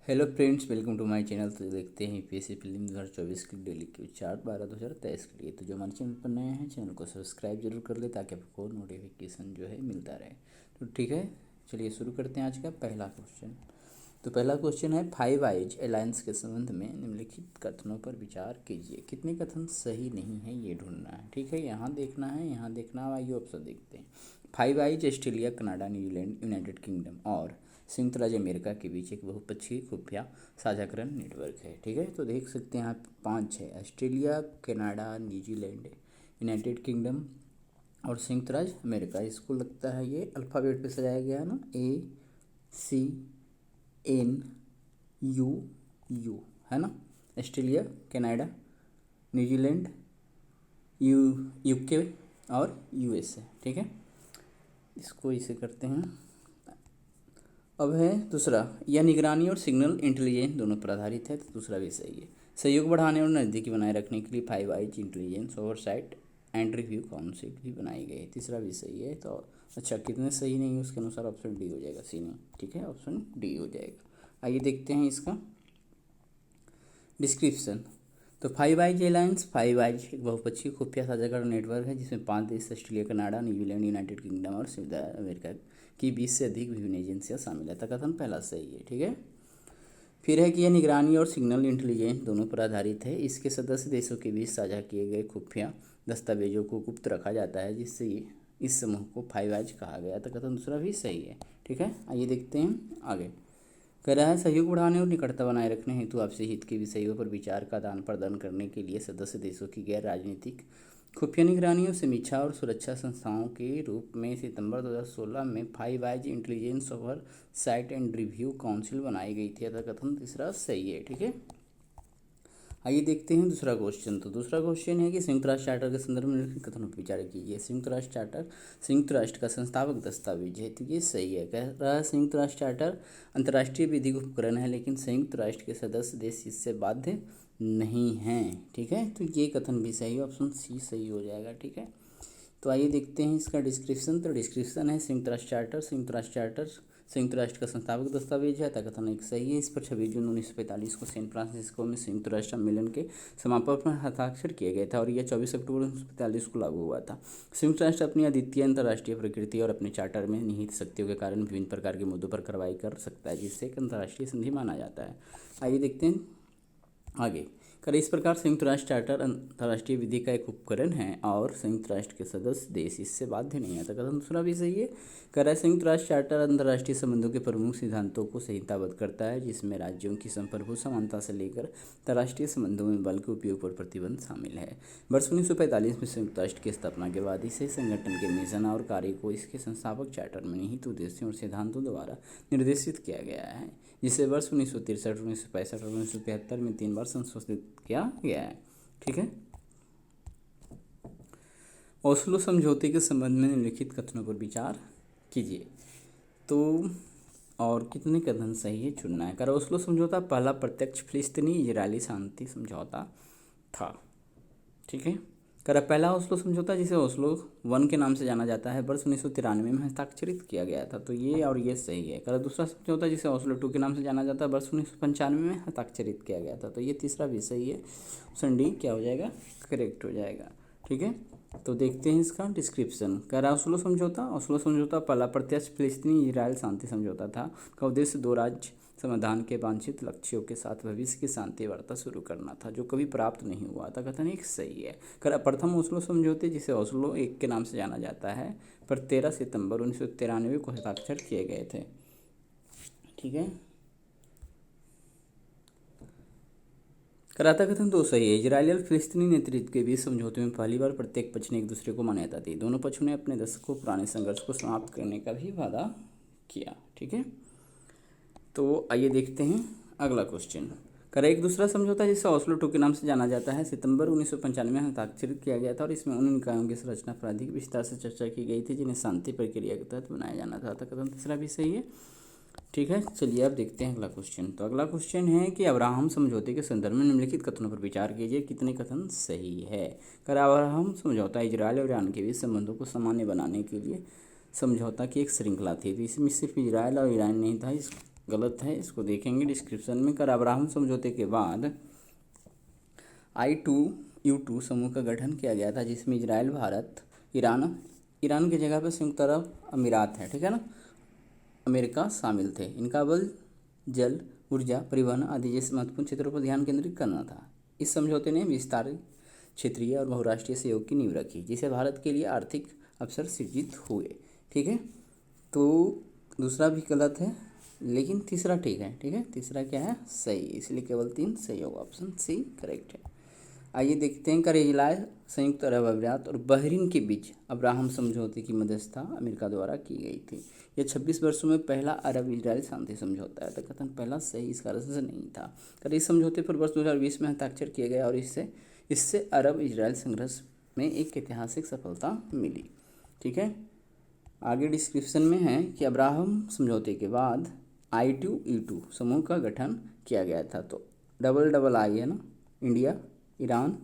Hello friends, welcome to my channel. तो देखते हैं यूपीएससी प्रीलिम्स 2024 की डेली क्यू चार्ट 12/2023 के लिए। तो जो हमारे चैनल पर नए हैं, चैनल को सब्सक्राइब जरूर कर ले ताकि आपको नोटिफिकेशन जो है मिलता रहे। तो ठीक है, चलिए शुरू करते हैं आज का पहला क्वेश्चन। तो पहला क्वेश्चन है, फाइव आइज अलायंस के संबंध में निम्नलिखित कथनों पर विचार कीजिए। कितने कथन सही नहीं है ये ढूंढना है। ठीक है, यहाँ देखना है, यहाँ देखना है। आइए ऑप्शन देखते हैं। Five eyes Australia, Canada, New Zealand, United kingdom और संयुक्त राज्य अमेरिका के बीच एक बहुपक्षीय खुफिया साझाकरण नेटवर्क है। ठीक है, तो देख सकते हैं आप, पाँच है: Australia, Canada, New Zealand, United kingdom और संयुक्त राज्य अमेरिका। इसको लगता है ये अल्फ़ाबेट पे सजाया गया है ना, ACNUU, है ना। ऑस्ट्रेलिया, कनाडा, न्यूजीलैंड, UK और USA। ठीक है, इसको इसे करते हैं। अब है दूसरा, यह निगरानी और सिग्नल इंटेलिजेंस दोनों पर आधारित है। तो दूसरा भी सही है। सहयोग बढ़ाने और नज़दीकी बनाए रखने के लिए five eyes intelligence oversight and review council भी बनाई गई है। तीसरा भी सही है। तो अच्छा, कितने सही नहीं है उसके अनुसार ऑप्शन डी हो जाएगा, सी नहीं। ठीक है, ऑप्शन डी हो जाएगा। आइए देखते हैं इसका डिस्क्रिप्शन। तो five eyes alliance, five eyes एक बहुपक्षीय खुफिया साझाकरण नेटवर्क है जिसमें 5 देश Australia, Canada, New Zealand, United kingdom और संयुक्त अमेरिका की 20 से अधिक विभिन्न एजेंसियां शामिल है। कथन पहला सही है। ठीक है, फिर है कि यह निगरानी और सिग्नल इंटेलिजेंस दोनों पर आधारित है। इसके सदस्य देशों के बीच साझा किए गए खुफिया दस्तावेजों को गुप्त रखा जाता है, जिससे इस समूह को फाइव आइज कहा गया। तो कथन दूसरा भी सही है। ठीक है, आइए देखते हैं आगे। कह रहा है, सहयोग बढ़ाने और निकटता बनाए रखने हेतु आपसी हित के विषयों पर विचार का आदान प्रदान करने के लिए सदस्य देशों की गैर राजनीतिक खुफिया निगरानी और समीक्षा और सुरक्षा संस्थाओं के रूप में सितंबर 2016 में five eyes intelligence over site and review council बनाई गई थी। अतः कथन तीसरा सही है। ठीक है, आइए देखते हैं दूसरा क्वेश्चन। तो दूसरा क्वेश्चन है कि संयुक्त राष्ट्र चार्टर के संदर्भ में निम्नलिखित कथनों पर विचार कीजिए। संयुक्त राष्ट्र चार्टर संयुक्त राष्ट्र का संस्थापक दस्तावेज है। तो ये सही है। कह रहा है, संयुक्त राष्ट्र चार्टर अंतर्राष्ट्रीय विधिक उपकरण है, लेकिन संयुक्त राष्ट्र के सदस्य देश इससे बाध्य नहीं हैं। ठीक है, तो ये कथन भी सही है, ऑप्शन सी सही हो जाएगा। ठीक है, तो आइए देखते हैं इसका डिस्क्रिप्शन। तो डिस्क्रिप्शन है, संयुक्त राष्ट्र चार्टर संयुक्त राष्ट्र का संस्थापक दस्तावेज है। कथन एक सही है। इस पर 26 जून 1945 को सैन फ्रांसिस्को में संयुक्त राष्ट्र सम्मेलन के समापन पर हस्ताक्षर किया गया था और यह 24 अक्टूबर 1945 को लागू हुआ था। संयुक्त राष्ट्र अपनी अद्वितीय अंतर्राष्ट्रीय प्रकृति और अपने चार्टर में निहित शक्तियों के कारण विभिन्न प्रकार के मुद्दों पर कार्रवाई कर सकता है, जिससे एक अंतर्राष्ट्रीय संधि माना जाता है। आइए देखते हैं आगे। कर इस प्रकार संयुक्त राष्ट्र चार्टर अंतर्राष्ट्रीय विधि का एक उपकरण है और संयुक्त राष्ट्र के सदस्य देश इससे बाध्य नहीं है। तो कथन दूसरा भी सही है। कर संयुक्त राष्ट्र चार्टर अंतर्राष्ट्रीय संबंधों के प्रमुख सिद्धांतों को संहिताबद्ध करता है, जिसमें राज्यों की संप्रभु समानता से लेकर अंतर्राष्ट्रीय संबंधों में बल के उपयोग पर प्रतिबंध शामिल है। वर्ष 1945 में संयुक्त राष्ट्र की स्थापना के बाद इसे संगठन के मिशन और कार्य को इसके संस्थापक चार्टर में निहित उद्देश्यों और सिद्धांतों द्वारा निर्देशित किया गया है, जिसे वर्ष 1963, 1965 और 1973 में 3 बार संशोधित किया गया है। ठीक है, ओस्लो समझौते के संबंध में निम्नलिखित कथनों पर विचार कीजिए। तो और कितने कथन सही है चुनना है। कर ओस्लो समझौता पहला प्रत्यक्ष फिलिस्तीनी इजरायली शांति समझौता था। ठीक है, कर पहला ओस्लो समझौता, जिसे ओस्लो 1 के नाम से जाना जाता है, वर्ष 1993 में हस्ताक्षरित किया गया था। तो ये और ये सही है। कर दूसरा समझौता, जिसे ओस्लो 2 के नाम से जाना जाता है, वर्ष 1995 में हस्ताक्षरित किया गया था। तो ये तीसरा भी सही है, ऑप्शन डी क्या हो जाएगा, करेक्ट हो जाएगा। ठीक है, तो देखते हैं इसका डिस्क्रिप्शन। कह रहा ओस्लो समझौता पहला प्रत्यक्ष फिलिस्तीनी इजरायल शांति समझौता था। का उद्देश्य 2 राज्य समाधान के वांछित लक्ष्यों के साथ भविष्य की शांति वार्ता शुरू करना था, जो कभी प्राप्त नहीं हुआ था। कथन एक सही है। कर प्रथम ओस्लो समझौते, जिसे ओस्लो 1 के नाम से जाना जाता है, पर 13 सितंबर 1993 को हस्ताक्षर किए गए थे। ठीक है, कराता कथन दो सही है। इजरायली और फिलिस्तीनी नेतृत्व के बीच समझौते में पहली बार प्रत्येक पक्ष ने एक दूसरे को मान्यता दी। दोनों पक्षों ने अपने दशकों पुराने संघर्ष को समाप्त करने का भी वादा किया। ठीक है, तो आइए देखते हैं अगला क्वेश्चन। कर एक दूसरा समझौता, जिसे ओस्लो 2 के नाम से जाना जाता है, सितंबर 1995 में हस्ताक्षरित किया गया था और इसमें उन निकायों की संरचना पर अधिक विस्तार से चर्चा की गई थी जिन्हें शांति प्रक्रिया के तहत बनाया जाना था। कथन तीसरा भी सही है। ठीक है, चलिए अब देखते हैं अगला क्वेश्चन। तो अगला क्वेश्चन है कि अब्राहम समझौते के संदर्भ में निम्नलिखित कथनों पर विचार कीजिए। कितने कथन सही है। कर अब्राहम समझौता इजरायल और ईरान के बीच संबंधों को सामान्य बनाने के लिए समझौता की एक श्रृंखला थी। तो इसमें सिर्फ इजरायल और ईरान नहीं था, गलत है, इसको देखेंगे डिस्क्रिप्शन में। कर अब्राहम समझौते के बाद I2U2 समूह का गठन किया गया था, जिसमें इजराइल, भारत, ईरान की जगह पर संयुक्त अरब अमीरात है, ठीक है ना, अमेरिका शामिल थे। इनका बल, जल, ऊर्जा, परिवहन आदि जैसे महत्वपूर्ण क्षेत्रों पर ध्यान केंद्रित करना था। इस समझौते ने विस्तारित क्षेत्रीय और बहुराष्ट्रीय सहयोग की नींव रखी, जिससे भारत के लिए आर्थिक अवसर सृजित हुए। ठीक है, तो दूसरा भी गलत है, लेकिन तीसरा ठीक है। ठीक है, तीसरा क्या है, सही, इसलिए केवल 3 सही होगा, ऑप्शन सी करेक्ट है। आइए देखते हैं, कर इजराइल, संयुक्त अरब अमीरात और बहरीन के बीच अब्राहम समझौते की मध्यस्थता अमेरिका द्वारा की गई थी। यह 26 वर्षों में पहला अरब इजराइल शांति समझौता है। तो कथन पहला सही इसका आंसर नहीं था। कर इस समझौते पर वर्ष 2020 में हस्ताक्षर किए गए और इससे अरब इजराइल संघर्ष में एक ऐतिहासिक सफलता मिली। ठीक है, आगे डिस्क्रिप्शन में है कि अब्राहम समझौते के बाद I2U2 समूह का गठन किया गया था। तो डबल डबल आई है ना, इंडिया, ईरान,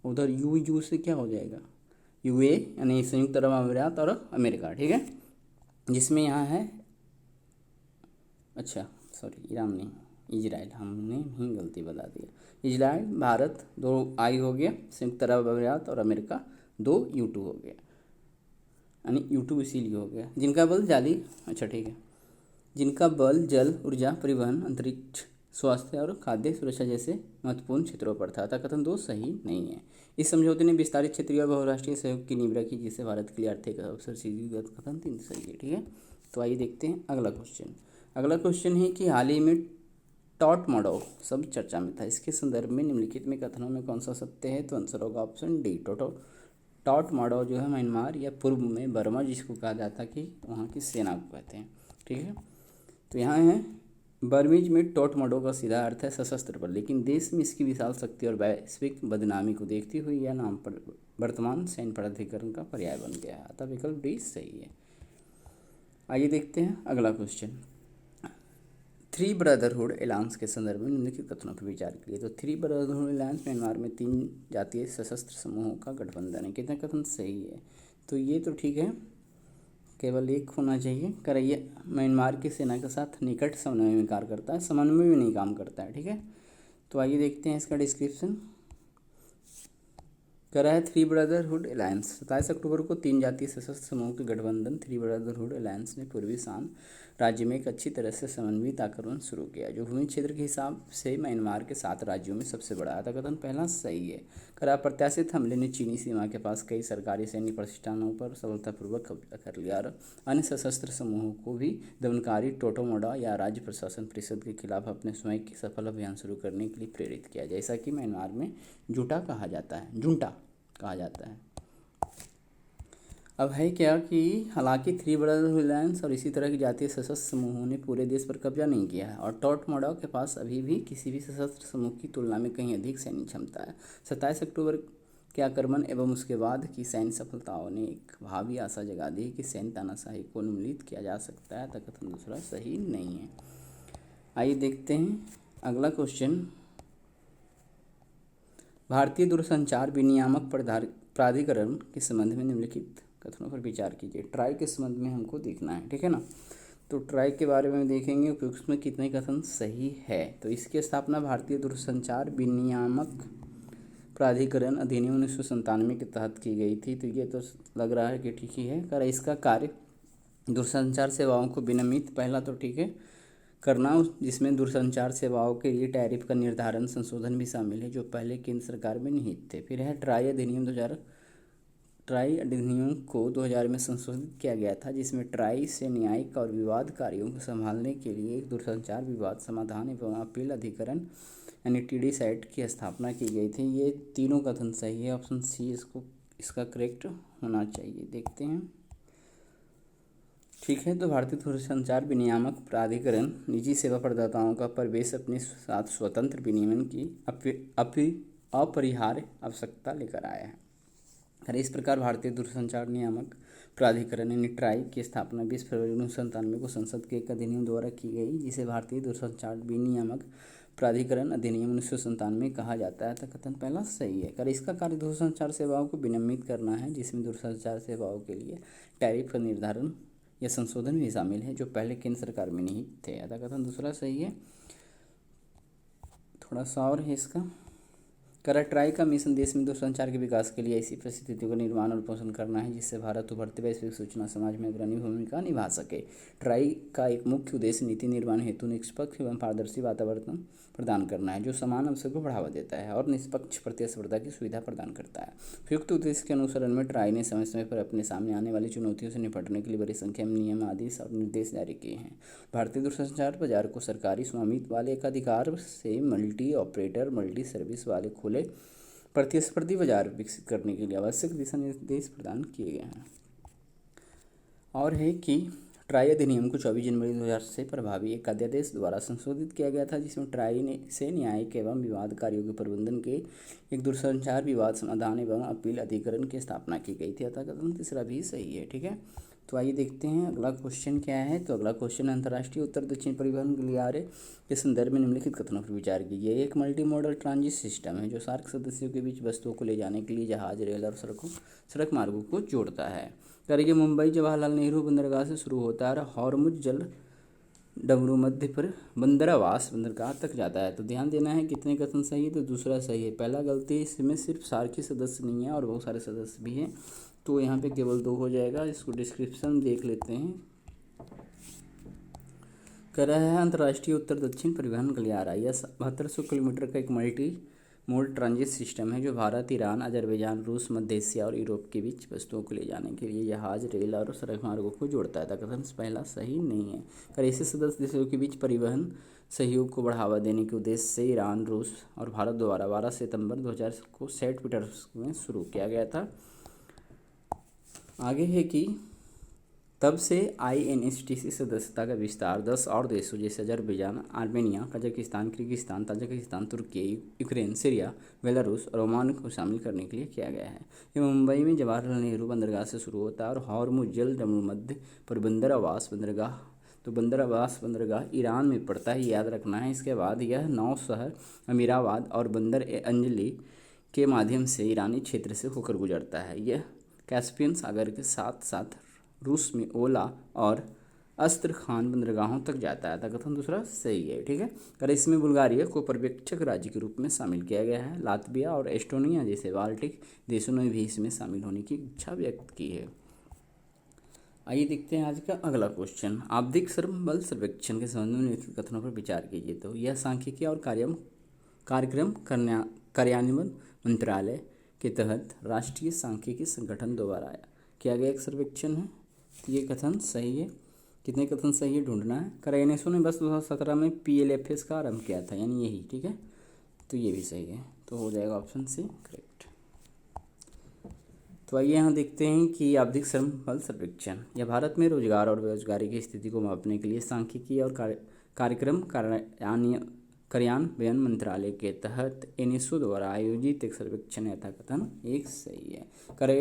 उधर यू से क्या हो जाएगा, UA यानी संयुक्त अरब अमीरात और अमेरिका। ठीक है, जिसमें यहाँ है, अच्छा सॉरी, ईरान नहीं, इजराइल, हमने ही गलती बता दिया। इजराइल, भारत 2 I हो गया, संयुक्त अरब अमीरात और अमेरिका 2 U2 हो गया, यानी U2 इसीलिए हो गया। जिनका बल जाली, अच्छा ठीक है, जिनका बल जल, ऊर्जा, परिवहन, अंतरिक्ष, स्वास्थ्य और खाद्य सुरक्षा जैसे महत्वपूर्ण क्षेत्रों पर था। कथन 2 सही नहीं है। इस समझौते ने विस्तारित क्षेत्रीय और बहुराष्ट्रीय सहयोग की नींव रखी, जिससे भारत के लिए आर्थिक अवसर सृजित। कथन 3 सही है। ठीक है, तो आइए देखते हैं अगला क्वेश्चन। अगला क्वेश्चन है कि हाल ही में टॉटमॉडो शब्द चर्चा में था। इसके संदर्भ में निम्नलिखित में कथनों में कौन सा सत्य है? तो आंसर होगा ऑप्शन डी, टॉटमॉडो जो है म्यांमार या पूर्व में बर्मा, जिसको कहा जाता कि वहाँ की सेना को कहते हैं। ठीक है, तो यहाँ है बर्मीज में टॉटमॉडो का सीधा अर्थ है सशस्त्र बल, लेकिन देश में इसकी विशाल शक्ति और वैश्विक बदनामी को देखते हुए यह नाम पर वर्तमान सैन्य प्राधिकरण का पर्याय बन गया है। अतः विकल्प डी सही है। आइए देखते हैं अगला क्वेश्चन। 3 ब्रदरहुड एलायंस के संदर्भ में निम्नलिखित कथनों पर विचार करिए। तो 3 ब्रदरहुड एलायंस म्यांमार में 3 जातीय सशस्त्र समूहों का गठबंधन है। कितना कथन सही है? तो ये तो ठीक है, केवल एक होना चाहिए। करैया म्यांमार की सेना के साथ निकट समन्वय में कार्य करता है, समन्वय में नहीं काम करता है। ठीक है, तो आइए देखते हैं इसका डिस्क्रिप्शन। करा है 3 ब्रदरहुड एलायंस 27 अक्टूबर को 3 जातीय सशस्त्र समूह के गठबंधन 3 ब्रदरहुड एलायंस ने पूर्वी शान राज्य में एक अच्छी तरह से समन्वित आक्रमण शुरू किया, जो भूमि क्षेत्र के हिसाब से म्यांमार के 7 राज्यों में सबसे बड़ा था। कथन पहला सही है। करा प्रत्याशित हमले ने चीनी सीमा के पास कई सरकारी सैन्य प्रतिष्ठानों पर सफलतापूर्वक कब्जा कर लिया और अन्य सशस्त्र समूहों को भी दमनकारी टोटोमोडा या राज्य प्रशासन परिषद के खिलाफ अपने स्वयं के सफल अभियान शुरू करने के लिए प्रेरित किया, जैसा कि म्यांमार में जुंटा कहा जाता है। अब है क्या कि हालांकि 3 ब्रदरहुड एलायंस और इसी तरह की जातीय सशस्त्र समूहों ने पूरे देश पर कब्जा नहीं किया है, और टॉटमॉडो के पास अभी भी किसी भी सशस्त्र समूह की तुलना में कहीं अधिक सैन्य क्षमता है। 27 अक्टूबर के आक्रमण एवं उसके बाद की सैन्य सफलताओं ने एक भावी आशा जगा दी कि सैन्य तानाशाही को उन्मूलित किया जा सकता है। कथन दूसरा सही नहीं है। आइए देखते हैं अगला क्वेश्चन। भारतीय दूरसंचार विनियामक प्राधिकरण के संबंध में निम्नलिखित कथनों पर विचार कीजिए। ट्राई के संबंध में हमको देखना है, ठीक है ना। तो ट्राई के बारे में देखेंगे उपयुक्त में कितने कथन सही है। तो इसकी स्थापना भारतीय दूरसंचार विनियामक प्राधिकरण अधिनियम 1997 के तहत की गई थी। तो ये तो लग रहा है कि ठीक ही है। कर इसका कार्य दूरसंचार सेवाओं को विनियमित, पहला तो ठीक है, करना, जिसमें दूरसंचार सेवाओं के लिए टैरिफ का निर्धारण संशोधन भी शामिल है, जो पहले केंद्र सरकार में निहित थे। फिर है ट्राई अधिनियम को 2000 में संशोधित किया गया था, जिसमें ट्राई से न्यायिक और विवाद कार्यों को संभालने के लिए एक दूरसंचार विवाद समाधान एवं अपील अधिकरण यानी TD साइट की स्थापना की गई थी। ये तीनों कथन सही है, ऑप्शन सी इसका करेक्ट होना चाहिए। देखते हैं, ठीक है। तो भारतीय दूरसंचार विनियामक प्राधिकरण निजी सेवा प्रदाताओं का प्रवेश अपने साथ स्वतंत्र विनियमन की अपरिहार्य आवश्यकता लेकर आया है। और इस प्रकार भारतीय दूरसंचार नियामक प्राधिकरण यानी ट्राई की स्थापना 20 फरवरी 1997 को संसद के एक अधिनियम द्वारा की गई, जिसे भारतीय दूरसंचार विनियामक प्राधिकरण अधिनियम 1997 कहा जाता है। तो कथन पहला सही है। कर इसका कार्य दूरसंचार सेवाओं को विनियमित करना है, जिसमें दूरसंचार सेवाओं के लिए टैरिफ का निर्धारण यह संशोधन भी शामिल है जो पहले केंद्र सरकार में नहीं थे। अतः कथन दूसरा सही है। थोड़ा सा और है इसका। ट्राई का मिशन देश में दूरसंचार के विकास के लिए ऐसी परिस्थितियों का निर्माण और पोषण करना है जिससे भारत उभरते वैश्विक सूचना समाज में अग्रणी भूमिका निभा सके। ट्राई का एक मुख्य उद्देश्य नीति निर्माण हेतु निष्पक्ष एवं पारदर्शी वातावरण प्रदान करना है जो समान अवसर को बढ़ावा देता है और निष्पक्ष प्रतिस्पर्धा की सुविधा प्रदान करता है। उपयुक्त उद्देश्य के अनुसरण में ट्राई ने समय समय पर अपने सामने आने वाली चुनौतियों से निपटने के लिए बड़ी संख्या में नियम, आदेश और निर्देश जारी किए हैं। भारतीय दूरसंचार बाजार को सरकारी स्वामित्व वाले एकाधिकार से मल्टी ऑपरेटर, मल्टी सर्विस वाले खुले प्रतिस्पर्धी बाजार विकसित करने के लिए आवश्यक दिशा निर्देश प्रदान किए गए हैं। और है कि ट्राई अधिनियम को 24 जनवरी 2000 से प्रभावी एक अध्यादेश द्वारा संशोधित किया गया था जिसमें ट्राई से न्यायिक एवं विवाद कार्यों के प्रबंधन के एक दूरसंचार विवाद समाधान एवं अपील अधिकरण की स्थापना की गई थी। अतः कथन तीसरा भी सही है। ठीक है, तो आइए देखते हैं अगला क्वेश्चन क्या है। तो अगला क्वेश्चन अंतर्राष्ट्रीय उत्तर दक्षिण परिवहन गलियारे के संदर्भ में निम्नलिखित कथनों पर विचार कीजिए। एक मल्टी मॉडल ट्रांजिट सिस्टम है जो सार्क सदस्यों के बीच वस्तुओं को ले जाने के लिए जहाज, रेल और सड़क मार्गों को जोड़ता है। करके मुंबई जवाहरलाल नेहरू बंदरगाह से शुरू होता है और हॉर्मुज जल डमरू मध्य पर बंदरावास बंदरगाह तक जाता है। तो ध्यान देना है कितने कथन सही है। तो दूसरा सही है। पहला गलती, इसमें सिर्फ सार्क ही सदस्य नहीं है और बहुत सारे सदस्य भी हैं, तो यहाँ पे केवल 2 हो जाएगा। इसको डिस्क्रिप्शन देख लेते हैं। कह रहा है अंतर्राष्ट्रीय उत्तर दक्षिण परिवहन गलियारा यह 7200 किलोमीटर का एक मल्टी मोड ट्रांजिट सिस्टम है जो भारत, ईरान, अजरबैजान, रूस, मध्य एशिया और यूरोप के बीच वस्तुओं को ले जाने के लिए जहाज, रेल और सड़क मार्गों को जोड़ता है। कथन पहला सही नहीं है। ऐसे सदस्य देशों के बीच परिवहन सहयोग को बढ़ावा देने के उद्देश्य से ईरान, रूस और भारत द्वारा 12 सितंबर 2000 को सेंट पीटर्सबर्ग में शुरू किया गया था। आगे है कि तब से INSTC सदस्यता का विस्तार 10 और देशों जैसे Azerbaijan, Armenia, Kazakhstan, Kyrgyzstan, Tajikistan, तुर्की, यूक्रेन, सीरिया, बेलारूस और ओमान को शामिल करने के लिए किया गया है। यह मुंबई में जवाहरलाल नेहरू बंदरगाह से शुरू होता है और हॉर्मुज जल मध्य पर बंदरावास बंदरगाह, तो बंदरावास बंदरगाह ईरान में पड़ता है, याद रखना है। इसके बाद यह 9 शहर अमीराबाद और बंदर अंजली के माध्यम से ईरानी क्षेत्र से होकर गुजरता है। यह कैस्पियन सागर के साथ साथ रूस में ओला और अस्त्रखान बंदरगाहों तक जाता है। कथन दूसरा सही है। ठीक है, और इसमें बुल्गारिया को पर्यवेक्षक राज्य के रूप में शामिल किया गया है। लातविया और एस्टोनिया जैसे बाल्टिक देशों ने भी इसमें शामिल होने की इच्छा व्यक्त की है। आइए देखते हैं आज का अगला क्वेश्चन। आवधिक श्रम बल सर्वेक्षण के संबंध में निम्नलिखित कथनों पर विचार कीजिए। तो यह सांख्यिकी और कार्यक्रम कार्यान्वयन मंत्रालय के तहत राष्ट्रीय सांख्यिकी संगठन द्वारा किया गया एक सर्वेक्षण है। तो ये कथन सही है। कितने कथन सही है ढूंढना है। INSO ने बस 2017 में PLFS का आरंभ किया था, यानी यही। ठीक है, तो ये भी सही है, तो हो जाएगा ऑप्शन सी करेक्ट। तो आइए यहाँ देखते हैं कि आवधिक श्रम बल सर्वेक्षण यह भारत में रोजगार और बेरोजगारी की स्थिति को मापने के लिए सांख्यिकी और कार्यक्रम कार्यान्वयन मंत्रालय के तहत NSO द्वारा आयोजित एक सर्वेक्षण है। कथन एक सही है।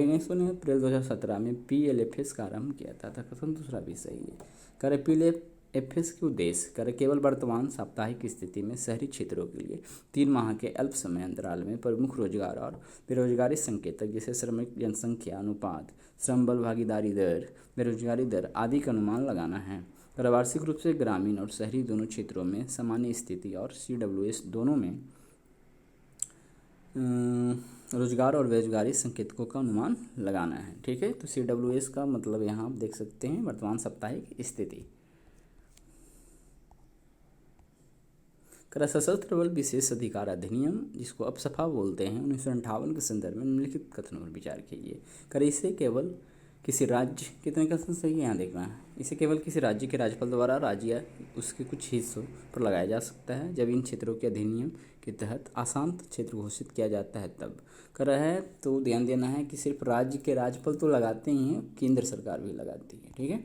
NSO ने अप्रैल 2017 में PLFS का आरंभ किया था। कथन दूसरा भी सही है। PLFS के उद्देश्य केवल वर्तमान साप्ताहिक स्थिति में शहरी क्षेत्रों के लिए 3 माह के अल्प समय अंतराल में प्रमुख रोजगार और बेरोजगारी संकेतक जैसे श्रमिक जनसंख्या अनुपात, श्रम बल भागीदारी दर, बेरोजगारी दर आदि का अनुमान लगाना है। वार्षिक रूप से ग्रामीण और शहरी दोनों क्षेत्रों में सामान्य स्थिति और CWS दोनों में रोजगार और बेरोजगारी संकेतकों का अनुमान लगाना है। ठीक है, तो CWS का मतलब यहाँ आप देख सकते हैं वर्तमान साप्ताहिक स्थिति। सशस्त्र बल विशेष अधिकार अधिनियम जिसको अपसफा बोलते हैं 1958 के संदर्भ में निम्नलिखित कथनों पर विचार कीजिए। इसे केवल किसी राज्य, कितने कथन सही है यहाँ देखना है। इसे केवल किसी राज्य के राज्यपाल द्वारा राज्य या उसके कुछ हिस्सों पर लगाया जा सकता है जब इन क्षेत्रों के अधिनियम के तहत अशांत क्षेत्र घोषित किया जाता है तब। कर रहा है तो ध्यान देना है कि सिर्फ राज्य के राज्यपाल तो लगाते ही हैं, केंद्र सरकार भी लगाती है। ठीक है,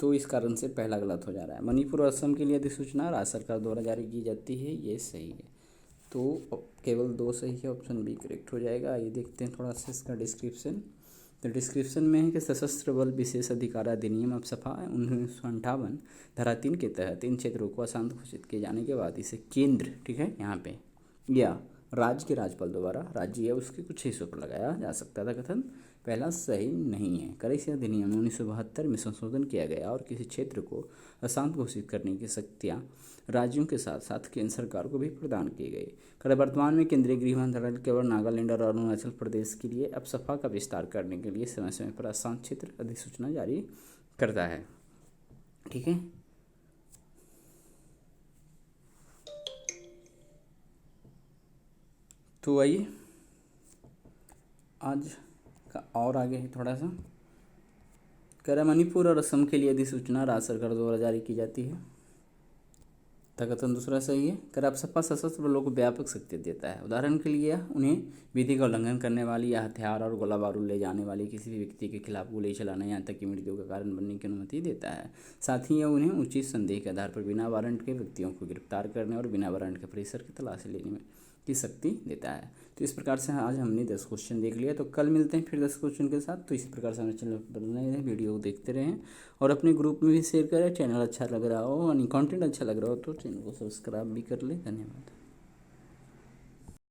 तो इस कारण से पहला गलत हो जा रहा है। मणिपुर और असम के लिए अधिसूचना राज्य सरकार द्वारा जारी की जाती है, ये सही है। तो केवल 2 सही है, ऑप्शन बी करेक्ट हो जाएगा। ये देखते हैं थोड़ा सा इसका डिस्क्रिप्शन। तो डिस्क्रिप्शन में है कि सशस्त्र बल विशेष अधिकार अधिनियम अपसफा 1958 धारा 3 के तहत इन क्षेत्रों को अशांत घोषित किए जाने के बाद इसे केंद्र, ठीक है यहाँ पे, या राज्य के राज्यपाल द्वारा राज्य या उसके कुछ हिस्सों पर लगाया जा सकता था। कथन पहला सही नहीं है। करेंसी अधिनियम 1972 में संशोधन किया गया और किसी क्षेत्र को अशांत घोषित करने की शक्तियाँ राज्यों के साथ साथ केंद्र सरकार को भी प्रदान की गई। कर वर्तमान में केंद्रीय गृह मंत्रालय केवल नागालैंड और अरुणाचल प्रदेश के लिए अब सफा का विस्तार करने के लिए समय समय पर अशांत क्षेत्र अधिसूचना जारी करता है। ठीक है, तो आइए आज का और आगे है थोड़ा सा। कर मणिपुर और असम के लिए अधिसूचना राज्य सरकार द्वारा जारी की जाती है। कथन दूसरा सही है। कर अब सपा सशस्त्र बलों को व्यापक शक्ति देता है। उदाहरण के लिए उन्हें विधि का उल्लंघन करने वाली या हथियार और गोला बारूद ले जाने वाली किसी भी व्यक्ति के खिलाफ गोली चलाने यहाँ तक कि मृत्यु का कारण बनने की अनुमति देता है। साथ ही यह उन्हें उचित संदेह के आधार पर बिना वारंट के व्यक्तियों को गिरफ्तार करने और बिना वारंट के परिसर की तलाशी लेने में की शक्ति देता है। तो इस प्रकार से आज हमने 10 क्वेश्चन देख लिया। तो कल मिलते हैं फिर 10 क्वेश्चन के साथ। तो इसी प्रकार से हमारे चैनल पर बने रहें, वीडियो को देखते रहें और अपने ग्रुप में भी शेयर करें। चैनल अच्छा लग रहा हो और कंटेंट अच्छा लग रहा हो तो चैनल को सब्सक्राइब भी कर लें। धन्यवाद।